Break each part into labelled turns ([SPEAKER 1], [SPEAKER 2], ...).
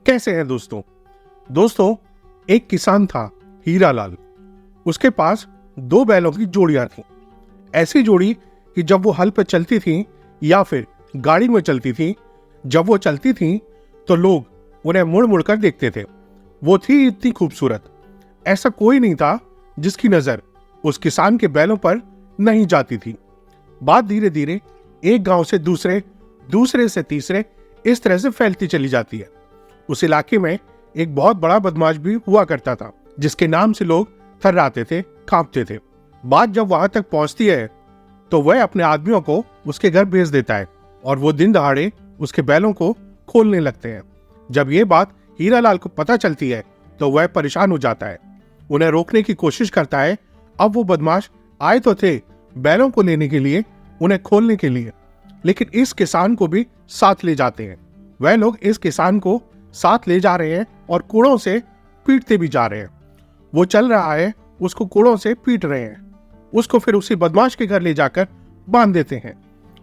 [SPEAKER 1] कैसे हैं दोस्तों। एक किसान था हीरालाल। उसके पास 2 बैलों की जोड़ियां थी। ऐसी जोड़ी कि जब वो हल पर चलती थी या फिर गाड़ी में चलती थी, जब वो चलती थी तो लोग उन्हें मुड़ मुड़ कर देखते थे। वो थी इतनी खूबसूरत, ऐसा कोई नहीं था जिसकी नजर उस किसान के बैलों पर नहीं जाती थी। बात धीरे धीरे एक गांव से दूसरे, दूसरे से तीसरे, इस तरह से फैलती चली जाती है। उस इलाके में एक बहुत बड़ा बदमाश भी हुआ करता था, जिसके नाम से लोग थर्राते थे, कांपते थे। बात जब वहां तक पहुंचती है तो वह अपने आदमियों को उसके घर भेज देता है और वो दिन दहाड़े उसके बैलों को खोलने लगते हैं। जब ये बात हीरालाल को पता चलती है तो वह परेशान हो जाता है, उन्हें रोकने की कोशिश करता है। अब वो बदमाश आए तो थे बैलों को लेने के लिए, उन्हें खोलने के लिए, लेकिन इस किसान को भी साथ ले जाते हैं। वह लोग इस किसान को साथ ले जा रहे हैं और कूड़ों से पीटते भी जा रहे हैं। वो चल रहा है, उसको कूड़ों से पीट रहे हैं। उसको फिर उसी बदमाश के घर ले जाकर बांध देते हैं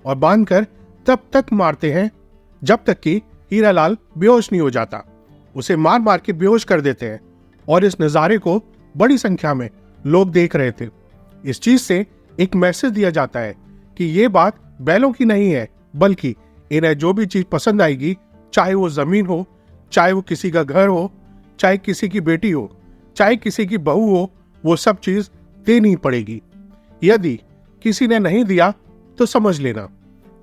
[SPEAKER 1] और बांधकर तब तक मारते हैं जब तक कि हीरालाल बेहोश नहीं हो जाता। उसे मार मार के बेहोश कर देते हैं और इस नज़ारे को बड़ी संख्या में लोग देख रहे थे। इस चीज से एक मैसेज दिया जाता है कि ये बात बैलों की नहीं है, बल्कि इन्हें जो भी चीज पसंद आएगी, चाहे वो जमीन हो, चाहे वो किसी का घर हो, चाहे किसी की बेटी हो, चाहे किसी की बहू हो, वो सब चीज देनी पड़ेगी। यदि किसी ने नहीं दिया तो समझ लेना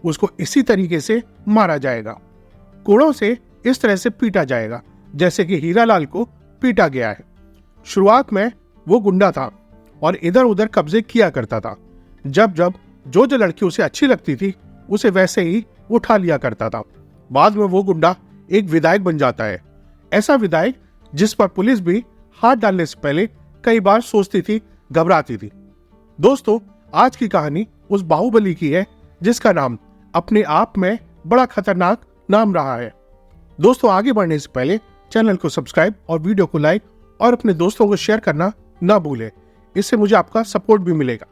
[SPEAKER 1] उसको इसी तरीके से मारा जाएगा, कोड़ों से इस तरह से पीटा जाएगा जैसे कि हीरालाल को पीटा गया है। शुरुआत में वो गुंडा था और इधर उधर कब्जे किया करता था। जब जब जो लड़की उसे अच्छी लगती थी उसे वैसे ही उठा लिया करता था। बाद में वो गुंडा एक विधायक बन जाता है, ऐसा विधायक जिस पर पुलिस भी हाथ डालने से पहले कई बार सोचती थी, घबराती थी। दोस्तों, आज की कहानी उस बाहुबली की है जिसका नाम अपने आप में बड़ा खतरनाक नाम रहा है। दोस्तों, आगे बढ़ने से पहले चैनल को सब्सक्राइब और वीडियो को लाइक और अपने दोस्तों को शेयर करना ना भूलें। इससे मुझे आपका सपोर्ट भी मिलेगा,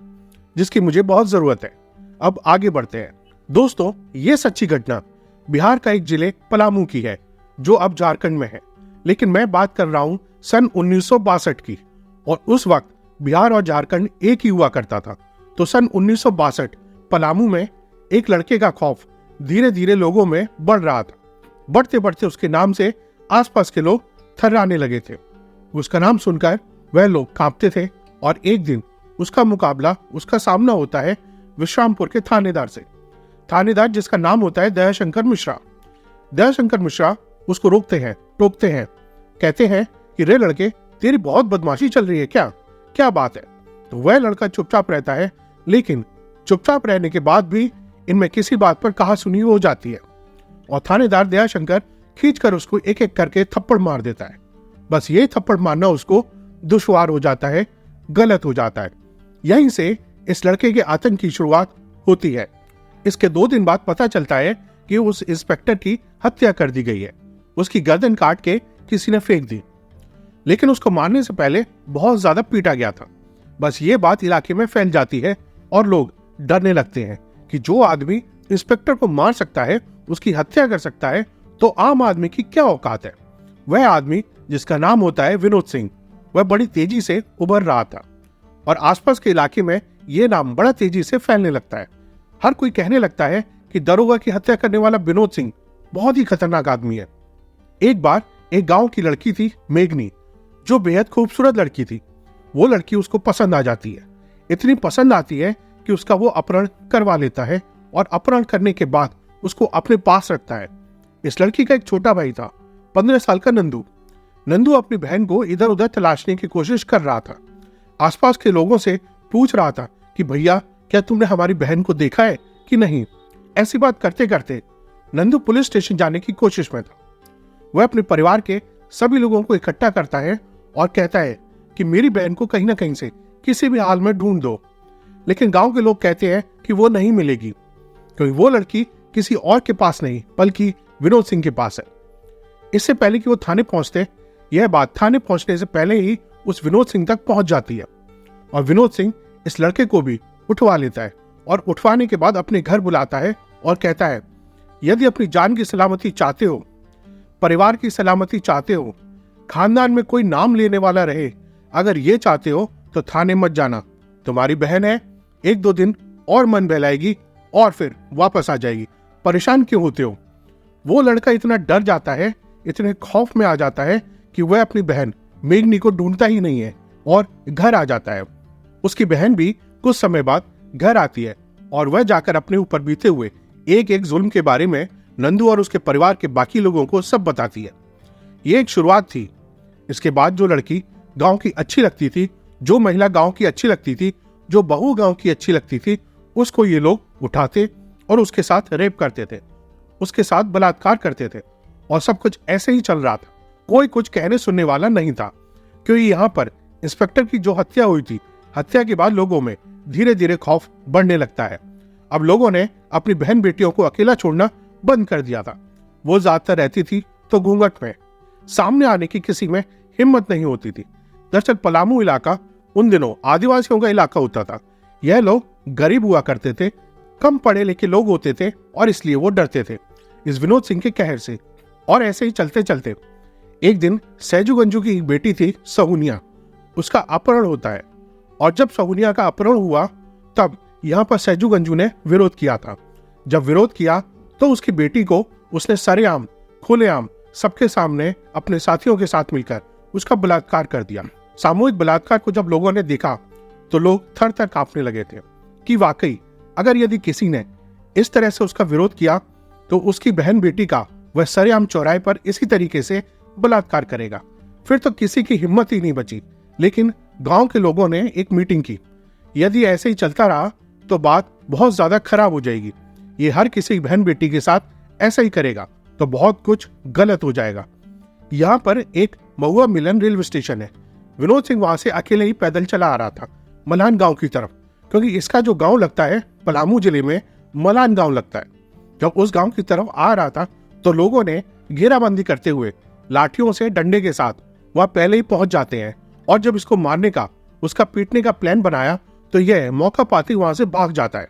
[SPEAKER 1] जिसकी मुझे बहुत जरूरत है। अब आगे बढ़ते हैं। दोस्तों, ये सच्ची घटना बिहार का एक जिले पलामू की है, जो अब झारखंड में है, लेकिन मैं बात कर रहा हूं सन 1962 की। और उस वक्त बिहार और झारखंड एक ही हुआ करता था। तो सन 1962 पलामू में एक लड़के का खौफ धीरे धीरे लोगों में बढ़ रहा था। बढ़ते बढ़ते उसके नाम से आसपास के लोग थर्राने लगे थे। उसका नाम सुनकर वह लोग कांपते थे और एक दिन उसका सामना होता है विश्रामपुर के थानेदार से। थानेदार जिसका नाम होता है दयाशंकर मिश्रा। दयाशंकर मिश्रा उसको रोकते हैं, टोकते हैं, कहते हैं कि रे लड़के, तेरी बहुत बदमाशी चल रही है, क्या बात है। तो वह लड़का चुपचाप रहता है, लेकिन चुपचाप रहने के बाद भी इनमें किसी बात पर कहा सुनी हो जाती है और थानेदार दयाशंकर खींचकर उसको एक एक करके थप्पड़ मार देता है। बस ये थप्पड़ मारना उसको दुश्वार हो जाता है, गलत हो जाता है। यहीं से इस लड़के के आतंक की शुरुआत होती है। इसके 2 दिन बाद पता चलता है कि उस इंस्पेक्टर की हत्या कर दी गई है। उसकी गर्दन काट के किसी ने फेंक दी, लेकिन उसको मारने से पहले बहुत ज्यादा पीटा गया था। बस ये बात इलाके में फैल जाती है और लोग डरने लगते हैं कि जो आदमी इंस्पेक्टर को मार सकता है, उसकी हत्या कर सकता है, तो आम आदमी की क्या औकात है। वह आदमी जिसका नाम होता है विनोद सिंह, वह बड़ी तेजी से उभर रहा था और आसपास के इलाके में यह नाम बड़ा तेजी से फैलने लगता है। हर कोई कहने लगता है कि दरोगा की हत्या करने वाला विनोद सिंह बहुत ही खतरनाक आदमी है। एक बार एक गांव की लड़की थी मेघनी, जो बेहद खूबसूरत लड़की थी। वो लड़की उसको पसंद आ जाती है, इतनी पसंद आती है कि उसका वो अपहरण करवा लेता है और अपहरण करने के बाद उसको अपने पास रखता है। इस लड़की का एक छोटा भाई था, 15 साल का नंदू। नंदू अपनी बहन को इधर उधर तलाशने की कोशिश कर रहा था। आसपास के लोगों से पूछ रहा था कि भैया, क्या तुमने हमारी बहन को देखा है कि नहीं। ऐसी बात करते करते नंदू पुलिस स्टेशन जाने की कोशिश में था। वह अपने परिवार के सभी लोगों को इकट्ठा करता है और कहता है कि मेरी बहन को कहीं ना कहीं से किसी भी हाल में ढूंढ दो। लेकिन गांव के लोग कहते हैं कि वो नहीं मिलेगी, क्योंकि वो लड़की किसी और के पास नहीं बल्कि विनोद सिंह के पास है। इससे पहले कि वो थाने पहुंचते, यह बात थाने पहुंचने से पहले ही उस विनोद सिंह तक पहुंच जाती है और विनोद सिंह इस लड़के को भी उठवा लेता है और उठवाने के बाद अपने घर बुलाता है और कहता है, यदि अपनी जान की सलामती चाहते हो परिवार की सलामती चाहते हो, खानदान में कोई नाम लेने वाला रहे, अगर ये चाहते हो तो थाने मत जाना। तुम्हारी बहन है, 1-2 दिन और मन बहलाएगी और फिर वापस आ जाएगी। परेशान क्यों होते हो? वो लड़का इतना डर जाता है, इतने खौफ में आ जाता है कि वह अपनी बहन मेघनी को ढूंढता ही नहीं है और घर आ जाता है। उसकी बहन भी कुछ समय बाद घर आती है और वह जाकर अपने ऊपर बीते हुए एक एक जुल्म के बारे में नंदू और उसके परिवार के बाकी लोगों को सब बताती है। ये एक शुरुआत थी। इसके बाद जो लड़की गांव की अच्छी लगती थी, जो महिला गांव की अच्छी लगती थी, जो बहू गांव की अच्छी लगती थी, उसको ये लोग उठाते और उसके साथ रेप करते थे, उसके साथ बलात्कार करते थे और सब कुछ ऐसे ही चल रहा था। कोई कुछ कहने सुनने वाला नहीं था, क्योंकि यहाँ पर इंस्पेक्टर की जो हत्या हुई थी, हत्या के बाद लोगों में धीरे धीरे खौफ बढ़ने लगता है। अब लोगों ने अपनी बहन बेटियों को अकेला छोड़ना बंद कर दिया था। वो ज्यादातर रहती थी तो घूंघट में, सामने आने की किसी में हिम्मत नहीं होती थी। दरअसल पलामू इलाका उन दिनों आदिवासियों का इलाका होता था। यह लोग गरीब हुआ करते थे, कम पढ़े लिखे लोग होते थे और इसलिए वो डरते थे इस विनोद सिंह के कहर से। और ऐसे ही चलते चलते एक दिन सैजू गंजू की एक बेटी थी सहुनिया, उसका अपहरण होता है। और जब सहुनिया का अपहरण हुआ तब यहाँ पर सैजू गंजू ने विरोध किया था। जब विरोध किया तो उसकी बेटी को उसने सरेआम, खुलेआम, सबके सामने अपने साथियों के साथ मिलकर उसका बलात्कार कर दिया। सामूहिक बलात्कार को जब लोगों ने देखा तो लोग थर थर कांपने लगे थे कि वाकई अगर यदि किसी ने इस तरह से उसका विरोध किया तो उसकी बहन बेटी का वह सरेआम चौराहे पर इसी तरीके से बलात्कार करेगा। फिर तो किसी की हिम्मत ही नहीं बची। लेकिन गांव के लोगों ने एक मीटिंग की, यदि ऐसे ही चलता रहा तो बात बहुत ज्यादा खराब हो जाएगी। ये हर किसी बहन बेटी के साथ ऐसा ही करेगा तो बहुत कुछ गलत हो जाएगा। यहाँ पर एक महुआ मिलन रेलवे स्टेशन है। विनोद सिंह वहां से अकेले ही पैदल चला आ रहा था मलान गांव की तरफ, क्योंकि इसका जो गांव लगता है पलामू जिले में मलान गांव लगता है। जब उस गांव की तरफ आ रहा था तो लोगों ने घेराबंदी करते हुए लाठियों से डंडे के साथ वह पहले ही पहुंच जाते हैं और जब इसको मारने का, उसका पीटने का प्लान बनाया तो यह मौका पाते वहां से भाग जाता है,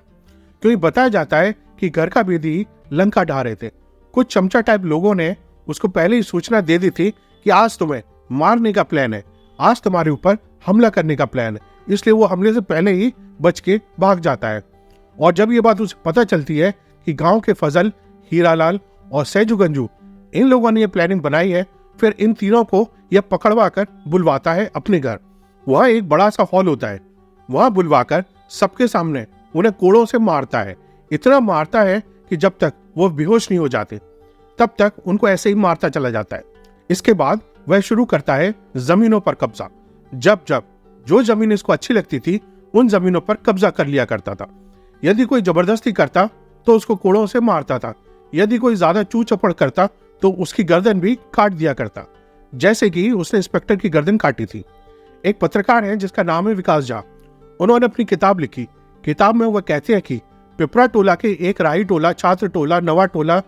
[SPEAKER 1] क्योंकि बताया जाता है कि घर का बेदी लंका ढा रहे थे। कुछ चमचा टाइप लोगों ने उसको पहले ही सूचना दे दी थी कि आज तुम्हें मारने का प्लान है, आज तुम्हारे ऊपर हमला करने का प्लान है, इसलिए वो हमले से पहले ही बच के भाग जाता है। और जब ये बात उसे पता चलती है कि गांव के फजल, हीरालाल और सैजू गंजू, इन लोगों ने ये प्लानिंग बनाई है, फिर इन तीनों को यह पकड़वा कर बुलवाता है अपने घर। वहाँ एक बड़ा सा हॉल होता है, वहां बुलवाकर सबके सामने उन्हें कोड़ों से मारता है। इतना मारता है कि जब तक वो बेहोश नहीं हो जाते तब तक उनको ऐसे ही मारता चला जाता है। इसके बाद वह शुरू करता है जमीनों पर कब्जा। जब जब जो जमीन इसको अच्छी लगती थी उन जमीनों पर कब्जा कर लिया करता था। यदि कोई जबरदस्ती करता तो उसको कोड़ों से मारता था, यदि कोई ज्यादा चू चपड़ करता तो उसकी गर्दन भी काट दिया करता, जैसे कि उसने इंस्पेक्टर की गर्दन काटी थी। एक पत्रकार है जिसका नाम है विकास झा, उन्होंने अपनी किताब लिखी। किताब में वह कहते हैं कि पिपरा टोला के एक राही टोला, छात्र टोला, नवा टोला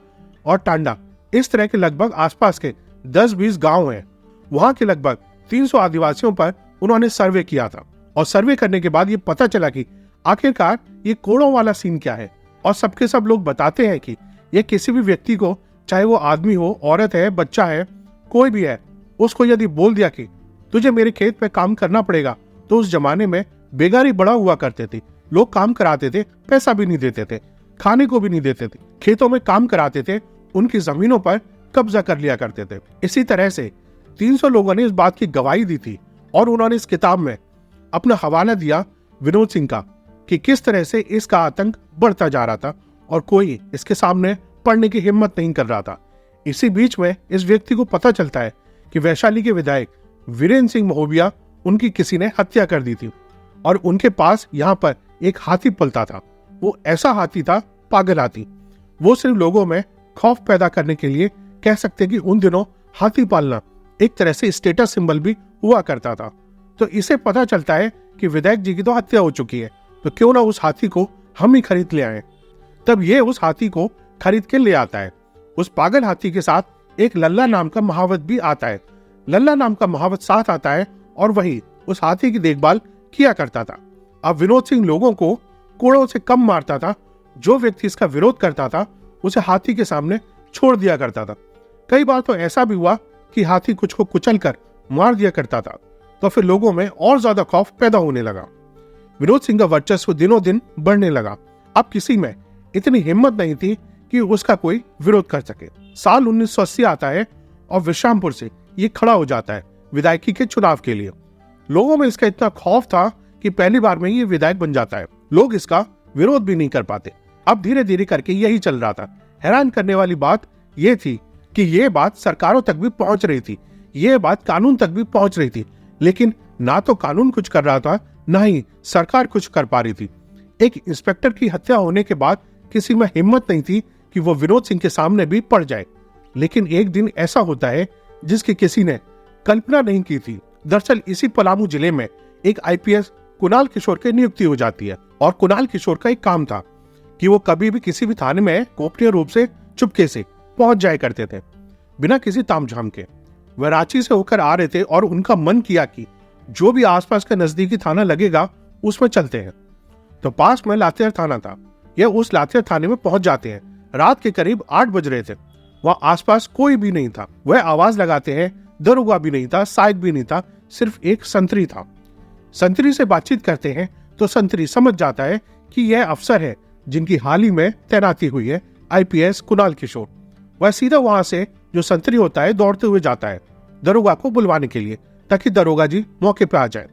[SPEAKER 1] और टांडा, इस तरह के लगभग आसपास के 10-20 गांव हैं। वहां के लगभग 300 आदिवासियों पर उन्होंने सर्वे किया था और सर्वे करने के बाद ये पता चला कि आखिरकार ये कोड़ों वाला सीन क्या है। और सबके सब लोग बताते हैं कि ये किसी भी व्यक्ति को, चाहे वो आदमी हो, औरत है, बच्चा है, कोई भी है, उसको यदि बोल दिया कि तुझे मेरे खेत पे काम करना पड़ेगा, तो उस जमाने में बेगारी बड़ा हुआ करते थे, लोग काम कराते थे, पैसा भी नहीं देते थे, खाने को भी नहीं देते थे, खेतों में काम कराते थे, उनकी जमीनों पर कब्जा कर लिया करते थे। इसी तरह से 300 लोगों ने इस बात की गवाही दी थी और उन्होंने इस किताब में अपना हवाला दिया विनोद सिंह का कि किस तरह से इसका आतंक बढ़ता जा रहा था और कोई इसके सामने पढ़ने की हिम्मत नहीं कर रहा था। इसी बीच में इस व्यक्ति को पता चलता है कि वैशाली के विधायक वीरेंद्र सिंह महोबिया, उनकी किसी ने हत्या कर दी थी और उनके पास यहाँ पर एक हाथी पलता था। वो ऐसा हाथी था, पागल हाथी। वो सिर्फ लोगों में खौफ पैदा करने के लिए, कह सकते कि उन दिनों हाथी पालना एक तरह से स्टेटस सिंबल भी हुआ करता था। तो इसे पता चलता है कि विधायक जी की तो हत्या हो चुकी है, तो क्यों ना उस हाथी को हम ही खरीद ले आए। तब ये उस हाथी को खरीद के ले आता है। उस पागल हाथी के साथ एक लल्ला नाम का महावत भी आता है। लल्ला नाम का महावत साथ आता है और वही उस हाथी की देखभाल किया करता था। अब विनोद सिंह लोगों को कोड़ों से कम मारता था। जो व्यक्ति इसका विरोध करता था उसे हाथी के सामने छोड़ दिया करता था। कई बार तो ऐसा भी हुआ कि हाथी कुछ को कुचल कर मार दिया करता था, तो फिर लोगों में और ज्यादा खौफ पैदा होने लगा। विनोद सिंह का वर्चस्व दिनों दिन बढ़ने लगा। अब किसी में इतनी हिम्मत नहीं थी कि उसका कोई विरोध कर सके। साल 1980 आता है और विश्रामपुर से ये खड़ा हो जाता है विधायकी के चुनाव के लिए। लोगों में इसका इतना खौफ था कि पहली बार में ये विधायक बन जाता है। लोग इसका विरोध भी नहीं कर पाते। अब धीरे धीरे करके यही चल रहा था। हैरान करने वाली बात यह थी कि ये बात सरकारों तक भी पहुंच रही थी, ये बात कानून तक भी पहुंच रही थी, लेकिन ना तो कानून कुछ कर रहा था, ना ही सरकार कुछ कर पा रही थी। एक इंस्पेक्टर की हत्या होने के बाद किसी में हिम्मत नहीं थी कि वो विनोद सिंह के सामने भी पड़ जाए, लेकिन एक दिन ऐसा होता है जिसकी किसी ने कल्पना नहीं की थी। दरअसल इसी पलामू जिले में एक आईपीएस कुणाल किशोर की नियुक्ति हो जाती है और कुणाल किशोर का एक काम था कि वो कभी भी किसी भी थाने में गोपनीय रूप से चुपके से पहुंच जाया करते थे, बिना किसी तामझाम के। वह रांची से होकर आ रहे थे और उनका मन किया कि जो भी आसपास का नजदीकी थाना लगेगा उसमें चलते हैं। तो पास में लातेहार थाना था। यह उस लातेहार थाने में पहुंच जाते हैं। रात के करीब 8 बज रहे थे। वहां आसपास कोई भी नहीं था। वह आवाज लगाते हैं, दरोगा भी नहीं था, सहायक भी नहीं था, सिर्फ एक संतरी था। संतरी से बातचीत करते हैं तो संतरी समझ जाता है कि यह अफसर है जिनकी हाल ही में तैनाती हुई है, आईपीएस कुणाल किशोर। वह सीधा वहां से जो संतरी होता है दौड़ते हुए जाता है दरोगा को बुलवाने के लिए, ताकि दरोगा जी मौके पे आ जाए।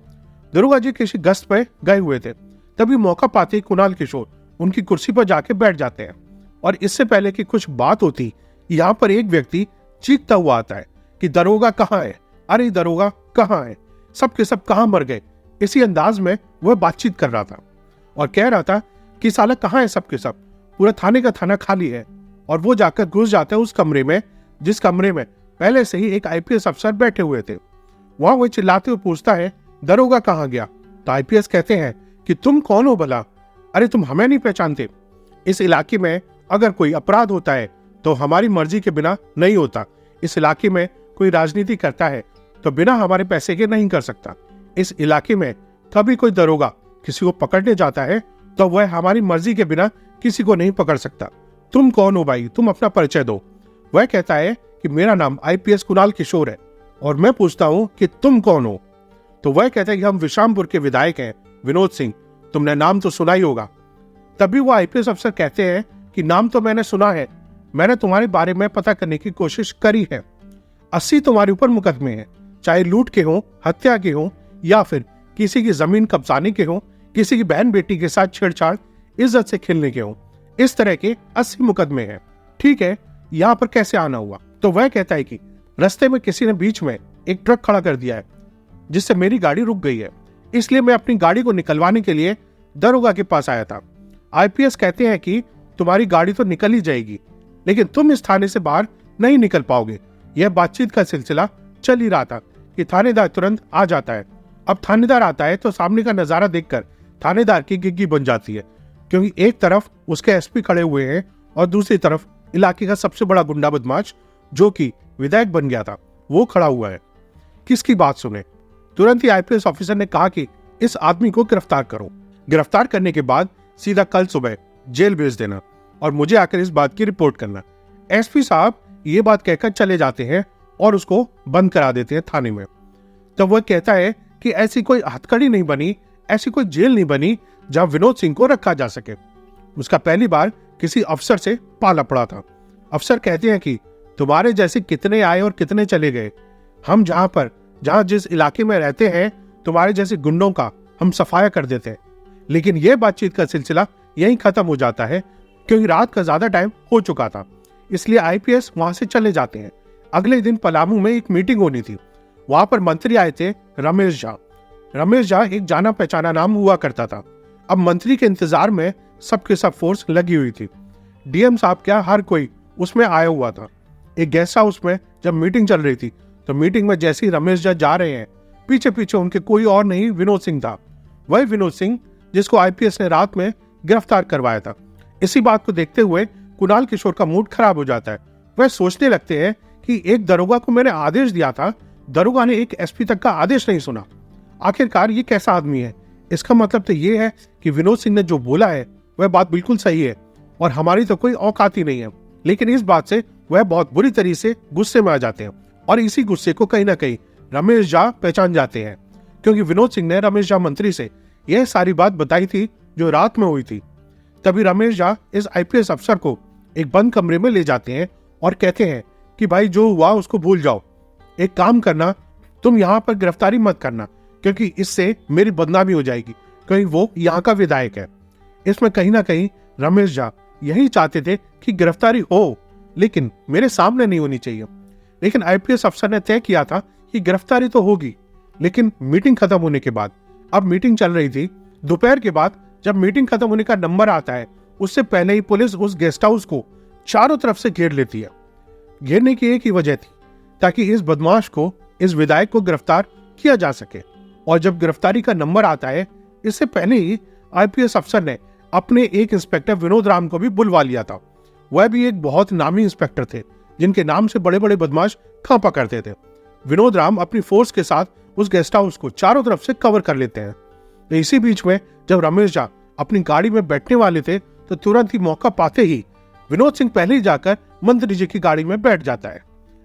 [SPEAKER 1] दरोगा जी किसी गश्त पे गए हुए थे। तभी मौका पाते ही कुणाल किशोर उनकी कुर्सी पर जाके बैठ जाते हैं और इससे पहले कि कुछ बात होती, यहाँ पर एक व्यक्ति चीखता हुआ आता है कि दरोगा कहाँ है, अरे दरोगा कहाँ है, सब के सब कहाँ मर गए। इसी अंदाज में वह बातचीत कर रहा था और कह रहा था कि साला कहाँ है सब के सब, पूरा थाने का थाना खाली है। और वो जाकर घुस जाता है उस कमरे में जिस कमरे में पहले से ही एक आईपीएस अफसर बैठे हुए थे। वहां वो चिल्लाते हुए पूछता है, दरोगा कहाँ गया? तो आईपीएस कहते हैं कि तुम कौन हो भला? अरे तुम हमें नहीं पहचानते? इस इलाके में अगर कोई अपराध होता है तो हमारी मर्जी के बिना नहीं होता। इस इलाके में कोई राजनीति करता है तो बिना हमारे पैसे के नहीं कर सकता। इस इलाके में कभी कोई दरोगा किसी को पकड़ने जाता है तो वह हमारी मर्जी के बिना किसी को नहीं पकड़ सकता। तुम कौन हो भाई, तुम अपना परिचय दो। वह कहता है कि मेरा नाम आईपीएस कुणाल किशोर है। और मैं पूछता हूं कि तुम कौन हो? तो वह कहता है कि हम विश्रामपुर के विधायक हैं, विनोद सिंह। तुमने नाम तो सुना ही होगा। तभी वो आईपीएस अफसर कहते हैं कि नाम तो मैंने सुना है, मैंने तुम्हारे बारे में पता करने की कोशिश करी है। 80 तुम्हारे ऊपर मुकदमे हैं, चाहे लूट के हो, हत्या के हो, या फिर किसी की जमीन कब्जाने के हो, किसी की बहन बेटी के साथ छेड़छाड़, इज्जत से खेलने के हो। इस तरह के 80 मुकदमे हैं। ठीक है, यहाँ पर कैसे आना हुआ? तो वह कहता है कि रास्ते में किसी ने बीच में एक ट्रक खड़ा कर दिया है जिससे मेरी गाड़ी रुक गई है, इसलिए मैं अपनी गाड़ी को निकलवाने के लिए दरोगा के पास आया था। आईपीएस कहते हैं कि तुम्हारी गाड़ी तो निकल ही जाएगी, लेकिन तुम इस थाने से बाहर नहीं निकल पाओगे। यह बातचीत का सिलसिला चल ही रहा था कि थानेदार तुरंत आ जाता है। अब थानेदार आता है तो सामने का नजारा देखकर थानेदार की गिग्गी बन जाती है, क्योंकि एक तरफ उसके एसपी खड़े हुए हैं और दूसरी तरफ इलाके का सबसे बड़ा गुंडा बदमाश जो कि विधायक बन गया था वो खड़ा हुआ है। किसकी बात सुने? तुरंत ही आईपीएस ऑफिसर ने कहा कि इस आदमी को गिरफ्तार करो। गिरफ्तार करने के बाद सीधा कल सुबह जेल भेज देना और मुझे आकर इस बात की रिपोर्ट करना। एसपी साहब ये बात कहकर चले जाते हैं और उसको बंद करा देते हैं थाने में। तब वह कहता है कि ऐसी कोई हथकड़ी नहीं बनी, ऐसी कोई जेल नहीं बनी जहां विनोद सिंह को रखा जा सके। उसका पहली बार किसी अफसर से पाला पड़ा था। अफसर कहते हैं कि तुम्हारे जैसे कितने आए और कितने चले गए। हम जहां जिस इलाके में रहते हैं तुम्हारे जैसे गुंडों का हम सफाया कर देते हैं। लेकिन यह बातचीत का सिलसिला यहीं खत्म हो जाता है, क्योंकि रात का ज्यादा टाइम हो चुका था, इसलिए आईपीएस वहां से चले जाते हैं। अगले दिन पलामू में एक मीटिंग होनी थी। वहां पर मंत्री आए थे रमेश झा। रमेश झा एक जाना पहचाना नाम हुआ करता था। अब मंत्री के इंतजार में सबके सब फोर्स लगी हुई थी। डीएम साहब क्या हर कोई उसमें आया हुआ था। एक गेस्ट हाउस में जब मीटिंग चल रही थी तो मीटिंग में जैसे ही रमेश झा जा रहे हैं, पीछे पीछे उनके कोई और नहीं विनोद सिंह था। वही विनोद सिंह जिसको आईपीएस ने रात में गिरफ्तार करवाया था। इसी बात को देखते हुए कुणाल किशोर का मूड खराब हो जाता है। वह सोचने लगते हैं कि एक दरोगा को मैंने आदेश दिया था, दरोगा ने एक एसपी तक का आदेश नहीं सुना। आखिरकार ये कैसा आदमी है? इसका मतलब तो ये है कि विनोद सिंह ने जो बोला है वह बात बिल्कुल सही है और हमारी तो कोई औकात ही नहीं है। लेकिन इस बात से वह बहुत बुरी तरीके से गुस्से में आ जाते हैं और इसी गुस्से को कहीं ना कहीं रमेश झा पहचान जाते हैं, क्योंकि विनोद सिंह ने रमेश झा मंत्री से यह सारी बात बताई थी जो रात में हुई थी। तभी रमेश झा इस आईपीएस अफसर को एक बंद कमरे में ले जाते हैं और कहते हैं कि भाई जो हुआ उसको भूल जाओ, एक काम करना, तुम यहाँ पर गिरफ्तारी मत करना, क्योंकि इससे मेरी बदनामी हो जाएगी, क्योंकि वो यहाँ का विधायक है। इसमें कहीं ना कहीं रमेश झा यही चाहते थे कि गिरफ्तारी हो, लेकिन मेरे सामने नहीं होनी चाहिए। लेकिन आईपीएस अफसर ने तय किया था कि गिरफ्तारी तो होगी, लेकिन मीटिंग खत्म होने के बाद। अब मीटिंग चल रही थी, दोपहर के बाद जब मीटिंग खत्म होने का नंबर आता है, उससे पहले ही पुलिस उस गेस्ट हाउस को चारों तरफ से घेर लेती है। घेरने की एक ही वजह थी, ताकि इस बदमाश को, इस विधायक को गिरफ्तार किया जा सके। और जब गिरफ्तारी का नंबर आता है, इससे पहले ही आईपीएस अफसर ने अपने एक इंस्पेक्टर विनोद राम को भी बुलवा लिया था। वह भी एक बहुत नामी इंस्पेक्टर थे, जिनके नाम से बड़े बड़े बदमाश कांपा करते थे। विनोद राम अपनी फोर्स के साथ उस गेस्ट हाउस को चारों तरफ से कवर कर लेते हैं। तो इसी बीच में जब रमेश झा अपनी गाड़ी में बैठने वाले थे, तो तुरंत ही मौका पाते ही विनोद सिंह पहले ही जाकर मंत्री जी की गाड़ी में बैठ जाता है।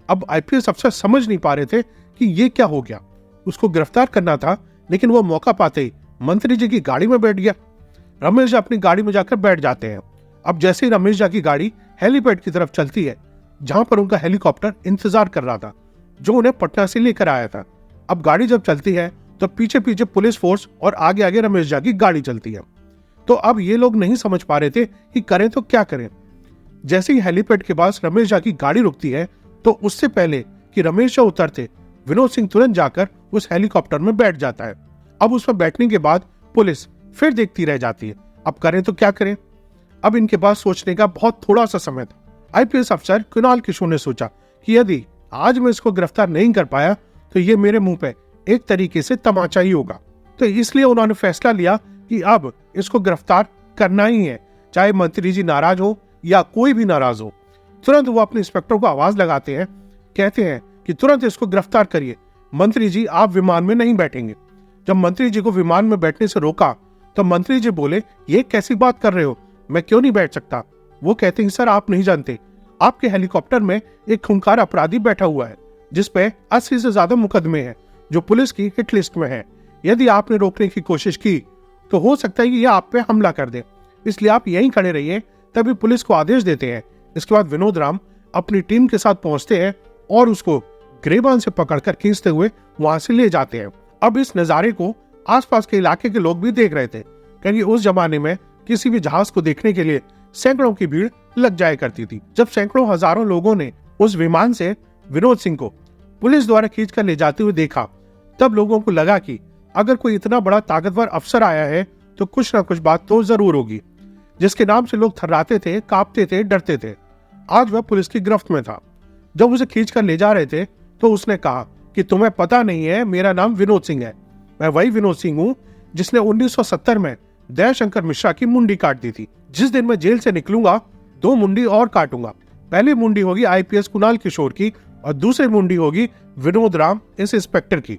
[SPEAKER 1] अब आईपीएस अफसर समझ नहीं पा रहे थे कि ये क्या हो गया। उसको गिरफ्तार करना था, लेकिन वो मौका पाते ही मंत्री जी की गाड़ी में बैठ गया। रमेश झा अपनी गाड़ी में जाकर बैठ जाते हैं। अब जैसे ही रमेश झा की गाड़ी हेलीपैड की तरफ चलती है, जहां पर उनका हेलीकॉप्टर इंतजार कर रहा था, जो उन्हें पटना से लेकर आया था। अब गाड़ी जब चलती है तो पीछे पीछे पुलिस फोर्स और आगे आगे रमेश झा की गाड़ी चलती है। तो अब ये लोग नहीं समझ पा रहे थे कि करें तो क्या करें। जैसे ही हेलीपैड के पास रमेश झा की गाड़ी रुकती है, तो उससे पहले कि रमेश झा उतरते, विनोद सिंह तुरंत जाकर उस हेलीकॉप्टर में बैठ जाता है। अब उसमें बैठने के बाद पुलिस फिर देखती रह जाती है। अब करें तो क्या करें। अब इनके पास सोचने का बहुत थोड़ा सा समय था। आईपीएस अफसर कुणाल किशोर ने सोचा कि यदि आज मैं इसको गिरफ्तार नहीं कर पाया तो ये मेरे मुंह पे एक तरीके से तमाचा ही होगा। तो इसलिए उन्होंने फैसला लिया कि अब इसको गिरफ्तार करना ही है, चाहे मंत्री जी नाराज हो या कोई भी नाराज हो। तुरंत वो अपने इंस्पेक्टर को आवाज लगाते हैं, कहते हैं कि तुरंत इसको गिरफ्तार करिए। मंत्री जी आप विमान में नहीं बैठेंगे। जब मंत्री जी को विमान में बैठने से रोका तो मंत्री जी बोले, ये कैसी बात कर रहे हो, मैं क्यों नहीं बैठ सकता। वो कहते हैं, सर आप नहीं जानते, आपके हेलीकॉप्टर में एक खूंखार अपराधी बैठा हुआ है, जिसपे 80 से ज्यादा मुकदमे हैं, जो पुलिस की हिट लिस्ट में है। यदि आपने रोकने की कोशिश की तो हो सकता है कि यह आप पे हमला कर दे, इसलिए आप यहीं खड़े रहिए। तभी पुलिस को आदेश देते हैं। इसके बाद विनोद राम अपनी टीम के साथ पहुंचते हैं और उसको ग्रेबान से पकड़कर खींचते हुए वहां से ले जाते हैं। अब इस नजारे को आसपास के इलाके के लोग भी देख रहे थे, क्योंकि उस जमाने में किसी भी जहाज को देखने के लिए सैकड़ों की भीड़ लग जाया करती थी। जब सैकड़ों हजारों लोगों ने उस विमान से विनोद सिंह को पुलिस द्वारा खींचकर ले जाते हुए देखा, तब लोगों को लगा कि अगर कोई इतना बड़ा ताकतवर अफसर आया है तो कुछ ना कुछ बात तो जरूर होगी। जिसके नाम से लोग थर्राते थे, कांपते थे, डरते थे, आज वह पुलिस की गिरफ्त में था। जब उसे खींचकर ले जा रहे थे तो उसने कहा कि तुम्हें पता नहीं है, मेरा नाम विनोद सिंह है। मैं वही विनोद सिंह हूँ जिसने 1970 में दयाशंकर मिश्रा की मुंडी काट दी थी। जिस दिन मैं जेल से निकलूंगा 2 मुंडी और काटूंगा। पहली मुंडी होगी आईपीएस कुणाल किशोर की और दूसरी मुंडी होगी विनोद राम इस इंस्पेक्टर की।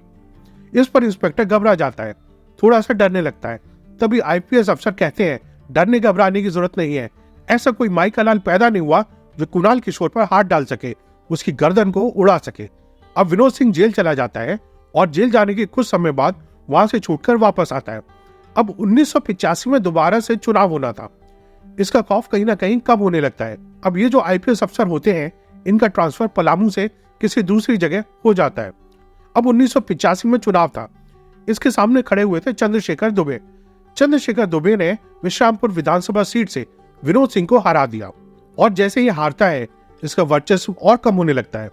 [SPEAKER 1] इस पर इंस्पेक्टर घबरा जाता है, थोड़ा सा डरने लगता है। तभी आईपीएस अफसर कहते हैं, डरने घबराने की जरूरत नहीं है। ऐसा कोई माई का लाल पैदा नहीं हुआ जो कुणाल किशोर पर हाथ डाल सके, उसकी गर्दन को उड़ा सके। अब विनोद सिंह जेल चला जाता है और जेल जाने के कुछ समय बाद वहां से छूटकर वापस आता है। अब 1985 में दोबारा से चुनाव होना था। इसका खौफ कहीं ना कहीं कम होने लगता है। अब ये जो आईपीएस अफसर होते हैं, इनका ट्रांसफर पलामू से किसी दूसरी जगह हो जाता है। अब 1985 में चुनाव था। इसके सामने खड़े हुए थे चंद्रशेखर दुबे। चंद्रशेखर दुबे ने विश्रामपुर विधानसभा सीट से विनोद सिंह को हरा दिया और जैसे ही हारता है, इसका वर्चस्व और कम होने लगता है।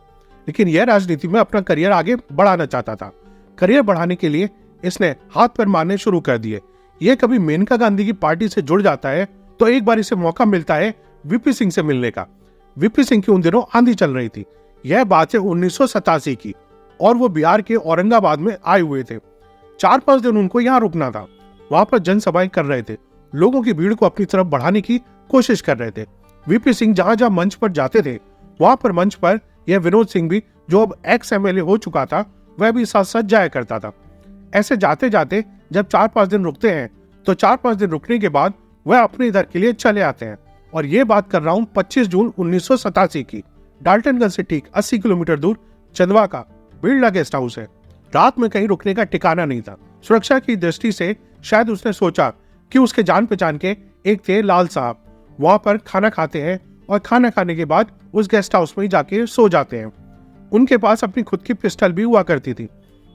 [SPEAKER 1] लेकिन यह राजनीति में अपना करियर आगे बढ़ाना चाहता था। करियर बढ़ाने के लिए इसने हाथ पैर मारने शुरू कर दिए। यह कभी मेनका गांधी की पार्टी से जुड़ जाता है तो एक बार इसे मौका मिलता है वीपी सिंह से मिलने का। वीपी सिंह की उन दिनों आंधी चल रही थी। यह बात है 1987 की और वो बिहार के औरंगाबाद में आए हुए थे। 4-5 दिन उनको यहाँ रुकना था। वहां पर जनसभाएं कर रहे थे, लोगों की भीड़ को अपनी तरफ बढ़ाने की कोशिश कर रहे थे। वीपी सिंह जहां जहां मंच पर जाते थे, वहां पर मंच पर यह विनोद सिंह भी, जो अब एक्स एमएलए हो चुका था, वह भी साथ साथ जाया करता था। ऐसे जाते जाते जब 4-5 दिन रुकते हैं तो 4-5 दिन रुकने के बाद वह अपने इधर के लिए चले आते हैं। और ये बात कर रहा हूं 25 जून 1987 की। डाल्टनगंज से ठीक 80 किलोमीटर दूर चंदवा का बिरला गेस्ट हाउस है। रात में कहीं रुकने का ठिकाना नहीं था। सुरक्षा की दृष्टि से शायद उसने सोचा कि उसके जान पहचान के एक थे लाल साहब, वहां पर खाना खाते हैं और खाना खाने के बाद उस गेस्ट हाउस में ही जाके सो जाते हैं। उनके पास अपनी खुद की पिस्टल भी हुआ करती थी।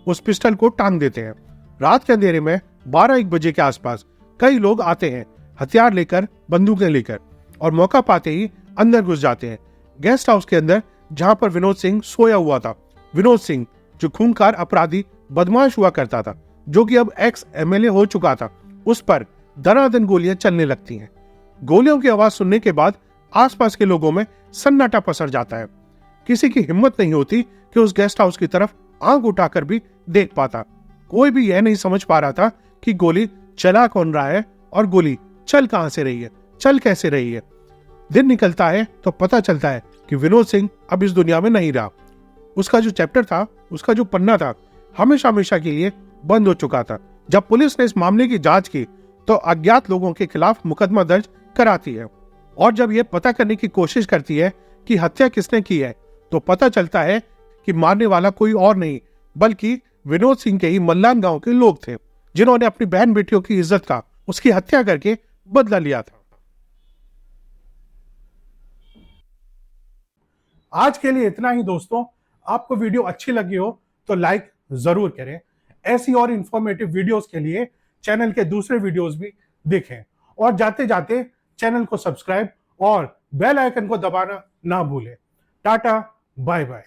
[SPEAKER 1] उस पिस्टल को टांग देते हैं। रात के अंधेरे में 12-1 बजे के आसपास कई लोग आते हैं, हथियार लेकर, बंदूकें लेकर, और मौका पाते ही अंदर घुस जाते हैं। गेस्ट हाउस के अंदर जहां पर विनोद सिंह सोया हुआ था, विनोद सिंह जो खूंखार अपराधी बदमाश हुआ करता था, जो कि अब एक्स एमएलए हो चुका था, उस पर दनादन गोलियां चलने लगती हैं। गोलियों की आवाज सुनने के बाद आसपास के लोगों में सन्नाटा पसर जाता है। किसी की हिम्मत नहीं होती कि उस गेस्ट हाउस की तरफ आंख उठाकर भी देख पाता। कोई भी यह नहीं समझ पा रहा था कि गोली चला कौन रहा है और गोली चल कहां से रही है, चल कैसे रही है। दिन निकलता है तो पता चलता है कि विनोद सिंह अब इस दुनिया में नहीं रहा। उसका जो चैप्टर था, उसका जो पन्ना था, हमेशा हमेशा के लिए बंद हो चुका था। जब पुलिस ने इस मामले की जांच की तो अज्ञात लोगों के खिलाफ मुकदमा दर्ज कराती है, और जब यह पता करने की कोशिश करती है कि हत्या किसने की है, तो पता चलता है कि मारने वाला कोई और नहीं बल्कि विनोद सिंह के ही मल्लान गांव के लोग थे, जिन्होंने अपनी बहन बेटियों की इज्जत का उसकी हत्या करके बदला लिया था। आज के लिए इतना ही दोस्तों। आपको वीडियो अच्छी लगी हो तो लाइक जरूर करें। ऐसी और इंफॉर्मेटिव वीडियोस के लिए चैनल के दूसरे वीडियोस भी देखें, और जाते जाते चैनल को सब्सक्राइब और बेल आइकन को दबाना ना भूलें। Tata, bye bye.